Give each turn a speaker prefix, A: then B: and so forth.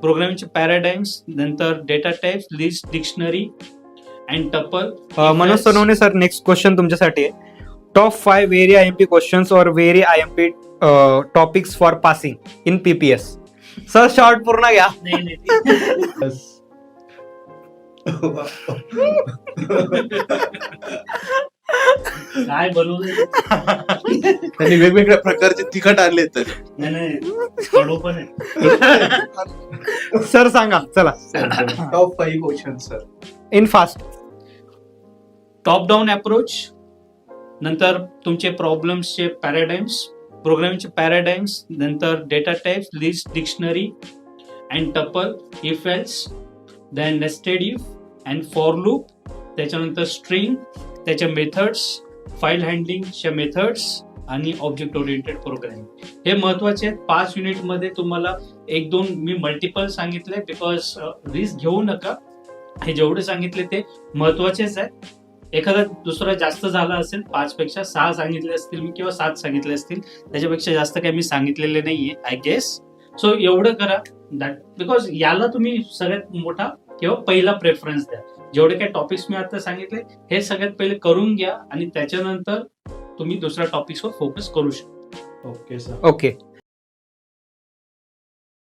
A: प्रोग्रामिंगचे paradigms, नंतर data types, list, dictionary and tuple.
B: Manoj Sonawane sir, next question तुमच्यासाठी आहे. Top 5 very IMP questions और very IMP topics for passing in PPS. Sir short पूर्ण घ्या.
A: काय बनवलं
C: त्यांनी वेगवेगळ्या प्रकारचे तिखट आणले तर.
A: नाही कडू पण आहे.
B: सर सांगा चला.
C: Top 5 question sir.
B: In fast.
A: Top down approach, नंतर तुमचे प्रॉब्लेम्सचे पॅराडाइम्स, प्रोग्रामिंगचे पॅराडाइम्स, नंतर data types, list, dictionary and tuple, if else, then nested if and for loop, त्याच्यानंतर स्ट्रिंग, त्याच्या मेथड्स, फाईल हँडलिंगच्या मेथड्स आणि ऑब्जेक्ट ओरिएंटेड प्रोग्रामिंग. हे महत्वाचे आहेत. 5 युनिटमध्ये तुम्हाला 1-2 मी मल्टिपल सांगितले, बिकॉज रिस्क घेऊ नका. हे जेवढे सांगितले ते महत्वाचेच आहे. एखादा दुसरा जास्त झाला असेल, 5 पेक्षा 6 सांगितले असतील मी किंवा 7 सांगितले असतील, त्याच्यापेक्षा जास्त काही मी सांगितलेले नाहीये आय गेस. सो एवढं करा दॅट, बिकॉज याला तुम्ही सगळ्यात मोठा किंवा पहिला प्रेफरन्स द्या. जेवढे काही टॉपिक्स मी आता सांगितले हे सगळ्यात पहिले करून घ्या आणि त्याच्यानंतर तुम्ही दुसऱ्या टॉपिक्सवर फोकस करू शकता.
C: Okay sir.
B: ओके.